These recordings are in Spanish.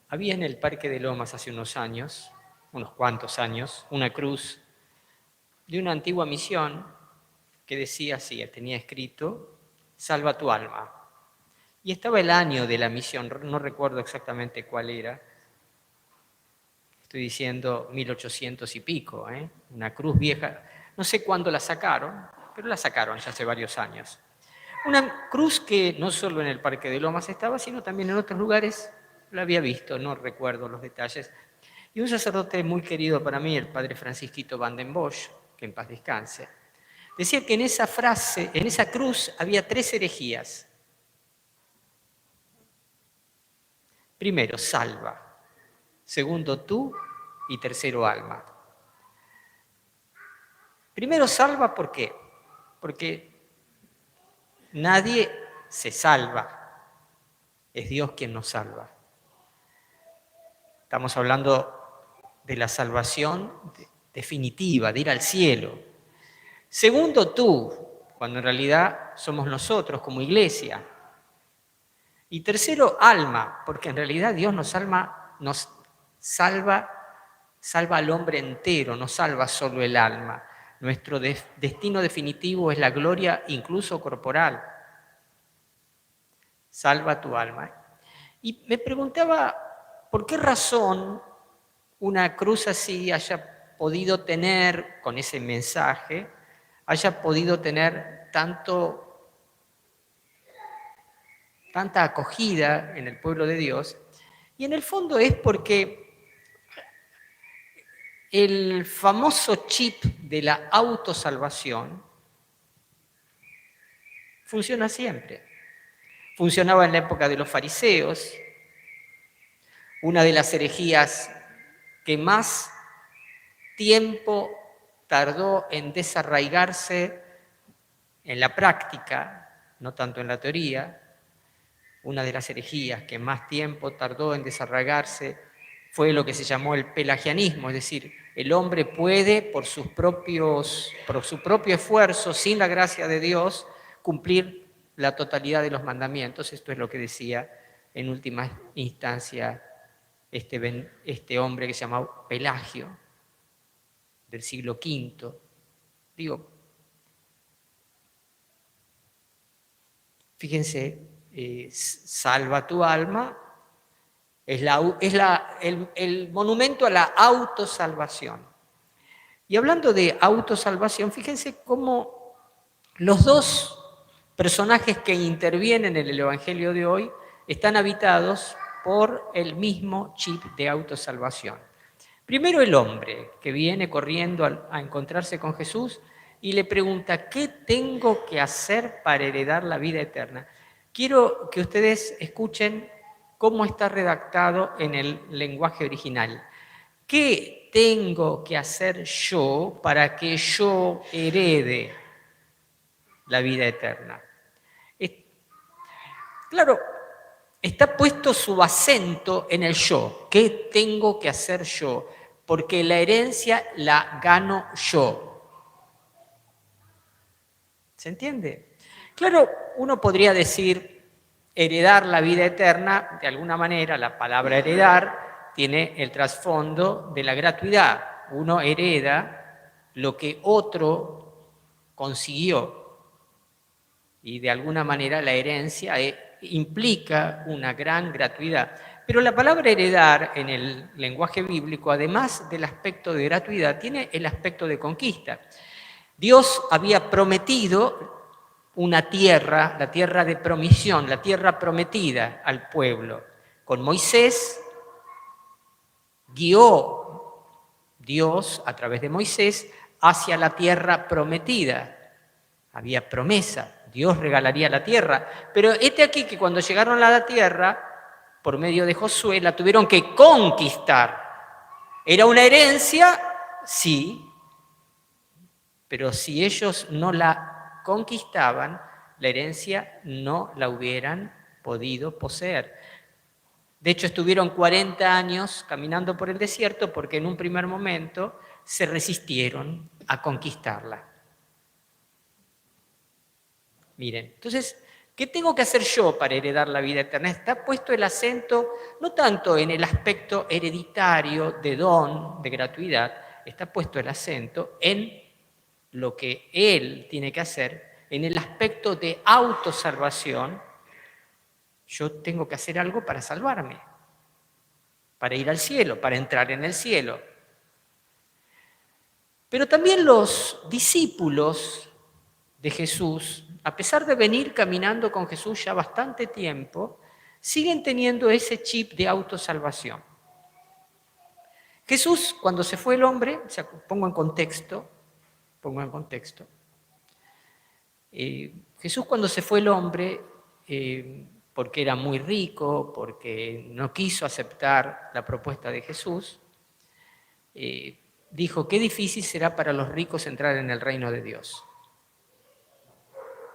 Había en el Parque de Lomas hace unos cuantos años, una cruz de una antigua misión que decía así, tenía escrito, salva tu alma. Y estaba el año de la misión, no recuerdo exactamente cuál era, estoy diciendo 1800 y pico, una cruz vieja, no sé cuándo la sacaron, pero la sacaron ya hace varios años. Una cruz que no solo en el Parque de Lomas estaba, sino también en otros lugares la había visto, no recuerdo los detalles. Y un sacerdote muy querido para mí, el padre Francisquito Van den Bosch, que en paz descanse, decía que en esa frase, en esa cruz, había 3 herejías. Primero, salva. Segundo, tú. Y tercero, alma. Primero, salva, ¿por qué? Porque nadie se salva. Es Dios quien nos salva. Estamos hablando de la salvación definitiva, de ir al cielo. Segundo, tú, cuando en realidad somos nosotros como iglesia. Y tercero, alma, porque en realidad Dios nos salva al hombre entero, no salva solo el alma. Nuestro destino definitivo es la gloria incluso corporal. Salva tu alma. Y me preguntaba, ¿por qué razón una cruz así haya podido tener, con ese mensaje, haya podido tener tanta acogida en el pueblo de Dios? Y en el fondo es porque el famoso chip de la autosalvación funciona siempre. Funcionaba en la época de los fariseos, una de las herejías que más tiempo tardó en desarraigarse en la práctica, no tanto en la teoría. Una de las herejías que más tiempo tardó en desarraigarse fue lo que se llamó el pelagianismo, es decir, el hombre puede por su propio esfuerzo, sin la gracia de Dios, cumplir la totalidad de los mandamientos. Esto es lo que decía en última instancia este hombre que se llamaba Pelagio, del siglo V. Digo, fíjense, salva tu alma, es el monumento a la autosalvación. Y hablando de autosalvación, fíjense cómo los dos personajes que intervienen en el Evangelio de hoy están habitados por el mismo chip de autosalvación. Primero el hombre que viene corriendo a encontrarse con Jesús y le pregunta, ¿qué tengo que hacer para heredar la vida eterna? Quiero que ustedes escuchen cómo está redactado en el lenguaje original. ¿Qué tengo que hacer yo para que yo herede la vida eterna? Claro, está puesto su acento en el yo. ¿Qué tengo que hacer yo? Porque la herencia la gano yo. ¿Se entiende? Claro, uno podría decir heredar la vida eterna, de alguna manera la palabra heredar tiene el trasfondo de la gratuidad. Uno hereda lo que otro consiguió y de alguna manera la herencia implica una gran gratuidad. Pero la palabra heredar en el lenguaje bíblico, además del aspecto de gratuidad, tiene el aspecto de conquista. Dios había prometido una tierra, la tierra de promisión, la tierra prometida al pueblo. Con Moisés guió Dios a través de Moisés hacia la tierra prometida. Había promesa, Dios regalaría la tierra. Pero aquí que cuando llegaron a la tierra, por medio de Josué, la tuvieron que conquistar. ¿Era una herencia? Sí. Pero si ellos no la conquistaban, la herencia no la hubieran podido poseer. De hecho, estuvieron 40 años caminando por el desierto porque en un primer momento se resistieron a conquistarla. Miren, entonces ¿Qué tengo que hacer yo para heredar la vida eterna? Está puesto el acento no tanto en el aspecto hereditario, de don, de gratuidad, está puesto el acento en lo que él tiene que hacer, en el aspecto de autosalvación. Yo tengo que hacer algo para salvarme, para ir al cielo, para entrar en el cielo. Pero también los discípulos de Jesús, a pesar de venir caminando con Jesús ya bastante tiempo, siguen teniendo ese chip de autosalvación. Jesús, cuando se fue el hombre, pongo en contexto, Jesús cuando se fue el hombre, porque era muy rico, porque no quiso aceptar la propuesta de Jesús, dijo, qué difícil será para los ricos entrar en el reino de Dios.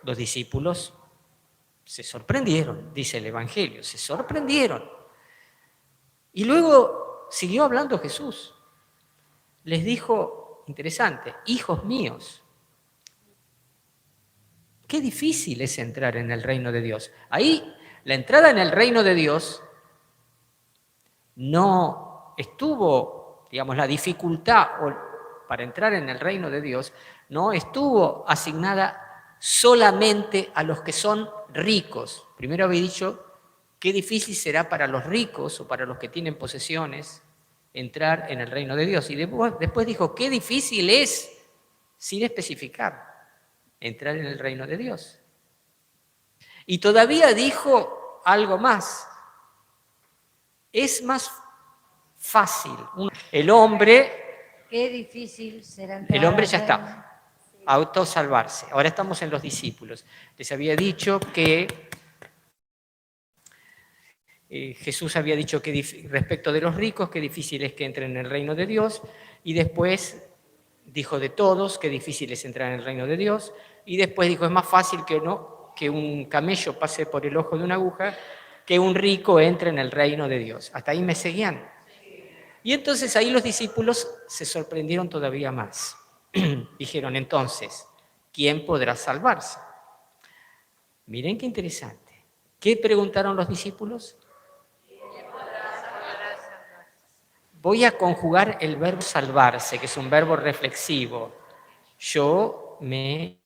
Los discípulos se sorprendieron, dice el Evangelio, se sorprendieron. Y luego siguió hablando Jesús. Les dijo, interesante, hijos míos, qué difícil es entrar en el reino de Dios. Ahí, la entrada en el reino de Dios no estuvo, digamos, la dificultad para entrar en el reino de Dios no estuvo asignada solamente a los que son ricos. Primero había dicho, qué difícil será para los ricos o para los que tienen posesiones entrar en el reino de Dios. Y después dijo, qué difícil es, sin especificar, entrar en el reino de Dios. Y todavía dijo algo más. Es más fácil. El hombre... Qué difícil será. El hombre ya está. Autosalvarse. Ahora estamos en los discípulos. Les había dicho que Jesús había dicho que respecto de los ricos, qué difícil es que entren en el reino de Dios, y después dijo de todos, qué difícil es entrar en el reino de Dios, y después dijo, es más fácil que un camello pase por el ojo de una aguja, que un rico entre en el reino de Dios. ¿Hasta ahí me seguían? Y entonces ahí los discípulos se sorprendieron todavía más. Dijeron, entonces, ¿quién podrá salvarse? Miren qué interesante. ¿Qué preguntaron los discípulos? Voy a conjugar el verbo salvarse, que es un verbo reflexivo. Yo me...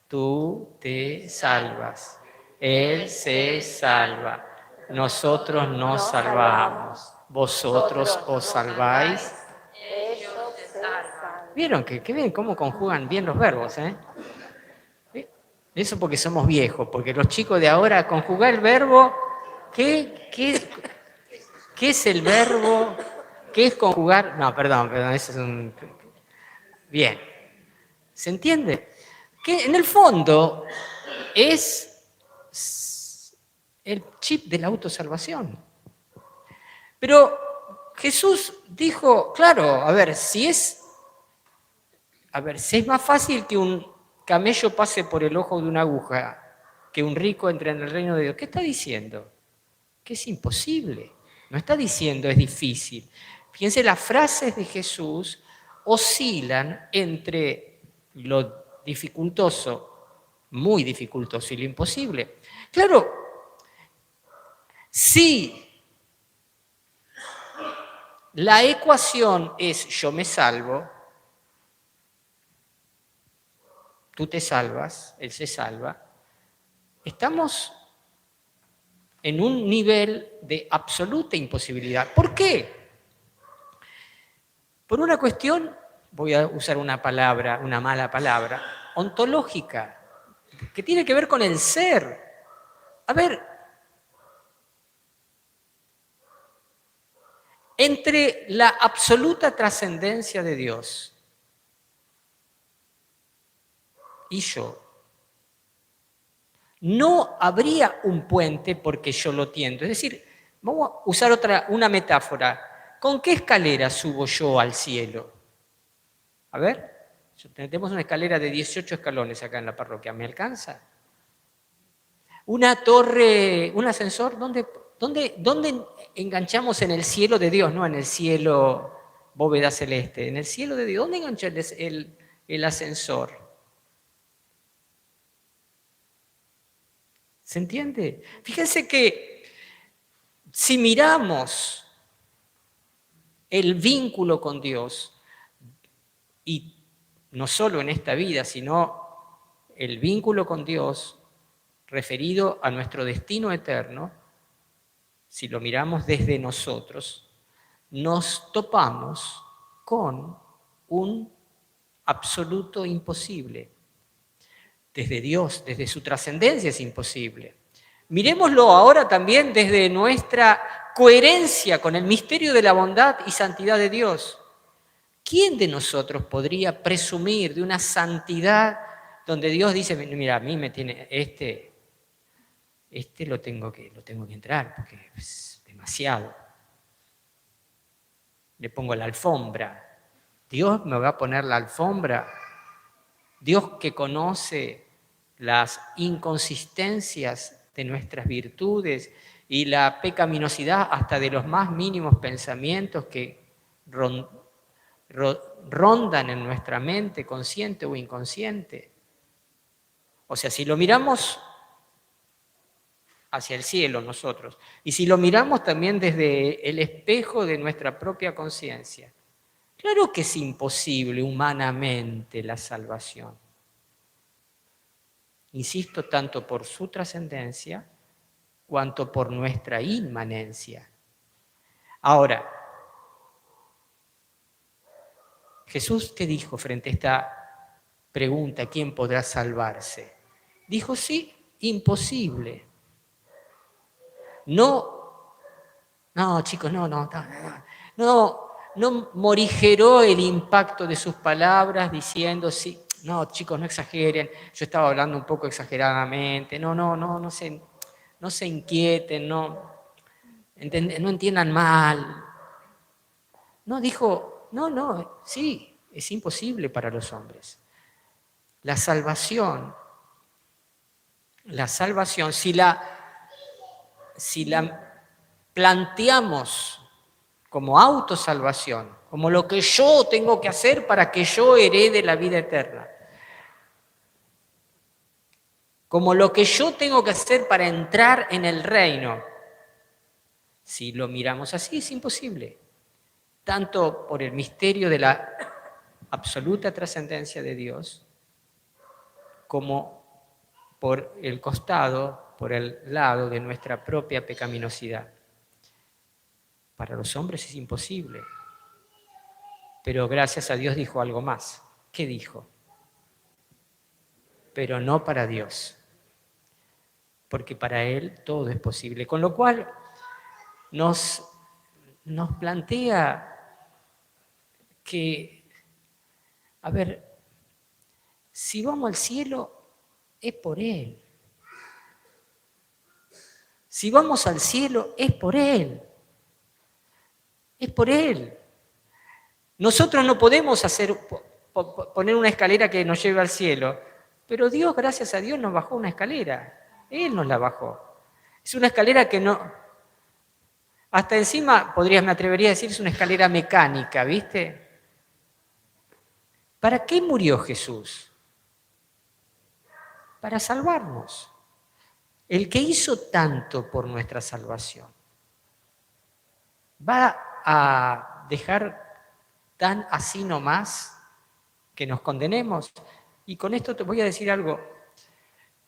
Tú te salvas. Él se salva. Nosotros nos salvamos. Vosotros os salváis. ¿Vieron que bien cómo conjugan bien los verbos? Eso porque somos viejos, porque los chicos de ahora conjugar el verbo, ¿qué es el verbo? ¿Qué es conjugar? No, perdón, eso es un... Bien, ¿se entiende? Que en el fondo es el chip de la autosalvación. Pero Jesús dijo, claro, a ver, si es más fácil que un camello pase por el ojo de una aguja, que un rico entre en el reino de Dios, ¿qué está diciendo? Que es imposible. No está diciendo es difícil. Fíjense, las frases de Jesús oscilan entre lo dificultoso, muy dificultoso, y lo imposible. Claro, si la ecuación es yo me salvo, tú te salvas, él se salva, estamos en un nivel de absoluta imposibilidad. ¿Por qué? Por una cuestión, voy a usar una palabra, una mala palabra, ontológica, que tiene que ver con el ser. A ver, entre la absoluta trascendencia de Dios y yo, no habría un puente porque yo lo tiendo. Es decir, vamos a usar una metáfora. ¿Con qué escalera subo yo al cielo? A ver, tenemos una escalera de 18 escalones acá en la parroquia. ¿Me alcanza? Una torre, un ascensor, ¿dónde enganchamos en el cielo de Dios? No en el cielo bóveda celeste, en el cielo de Dios. ¿Dónde engancha el ascensor? ¿Se entiende? Fíjense que si miramos el vínculo con Dios, y no solo en esta vida, sino el vínculo con Dios referido a nuestro destino eterno, si lo miramos desde nosotros, nos topamos con un absoluto imposible. Desde Dios, desde su trascendencia es imposible. Miremoslo ahora también desde nuestra coherencia con el misterio de la bondad y santidad de Dios. ¿Quién de nosotros podría presumir de una santidad donde Dios dice, mira, a mí me tiene, lo tengo que entrar porque es demasiado? Le pongo la alfombra. Dios me va a poner la alfombra. Dios que conoce las inconsistencias de nuestras virtudes y la pecaminosidad hasta de los más mínimos pensamientos que rondan en nuestra mente, consciente o inconsciente. O sea, si lo miramos hacia el cielo nosotros, y si lo miramos también desde el espejo de nuestra propia conciencia, claro que es imposible humanamente la salvación. Insisto, tanto por su trascendencia cuanto por nuestra inmanencia. Ahora, Jesús, ¿qué dijo frente a esta pregunta? ¿Quién podrá salvarse? Dijo, sí, imposible. No, chicos, no morigeró el impacto de sus palabras diciendo, sí, no, chicos, no exageren, yo estaba hablando un poco exageradamente, no se inquieten, no entiendan mal. No, dijo, sí, es imposible para los hombres. La salvación, si la planteamos como autosalvación, como lo que yo tengo que hacer para que yo herede la vida eterna, como lo que yo tengo que hacer para entrar en el reino, si lo miramos así, es imposible. Tanto por el misterio de la absoluta trascendencia de Dios, como por el costado, por el lado de nuestra propia pecaminosidad. Para los hombres es imposible. Pero gracias a Dios dijo algo más. ¿Qué dijo? Pero no para Dios. Porque para Él todo es posible. Con lo cual nos plantea que, a ver, si vamos al cielo es por Él. Si vamos al cielo es por Él. Es por Él. Nosotros no podemos poner una escalera que nos lleve al cielo, pero Dios, gracias a Dios, nos bajó una escalera. Él nos la bajó. Es una escalera que no... Hasta encima, me atrevería a decir, es una escalera mecánica, ¿viste? ¿Para qué murió Jesús? Para salvarnos. El que hizo tanto por nuestra salvación, ¿va a dejar tan así nomás que nos condenemos? Y con esto te voy a decir algo.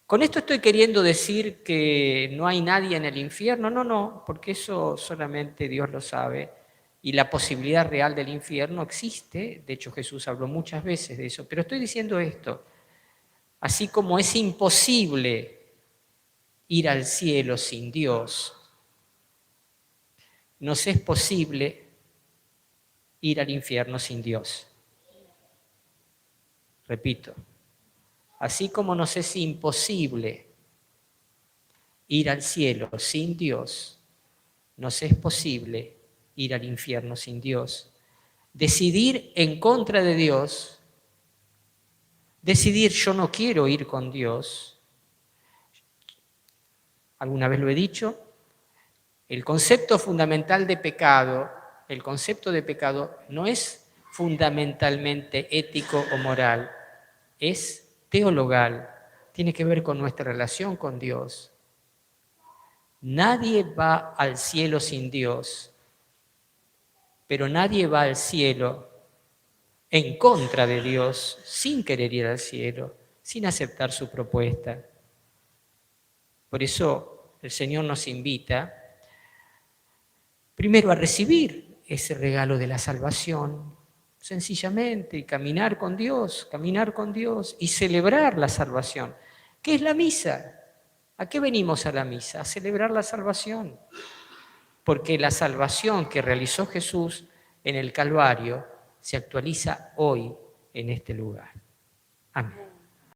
¿Con esto estoy queriendo decir que no hay nadie en el infierno? No, porque eso solamente Dios lo sabe. Y la posibilidad real del infierno existe. De hecho, Jesús habló muchas veces de eso. Pero estoy diciendo esto. Así como es imposible ir al cielo sin Dios, nos es posible ir al infierno sin Dios. Repito, así como nos es imposible ir al cielo sin Dios, nos es posible ir al infierno sin Dios. Decidir en contra de Dios, decidir yo no quiero ir con Dios. Alguna vez lo he dicho, el concepto fundamental de pecado, el concepto de pecado no es fundamentalmente ético o moral, es teologal, tiene que ver con nuestra relación con Dios. Nadie va al cielo sin Dios, pero nadie va al cielo en contra de Dios, sin querer ir al cielo, sin aceptar su propuesta. Por eso el Señor nos invita primero a recibir ese regalo de la salvación, sencillamente, y caminar con Dios y celebrar la salvación. ¿Qué es la misa? ¿A qué venimos a la misa? A celebrar la salvación. Porque la salvación que realizó Jesús en el Calvario se actualiza hoy en este lugar. Amén.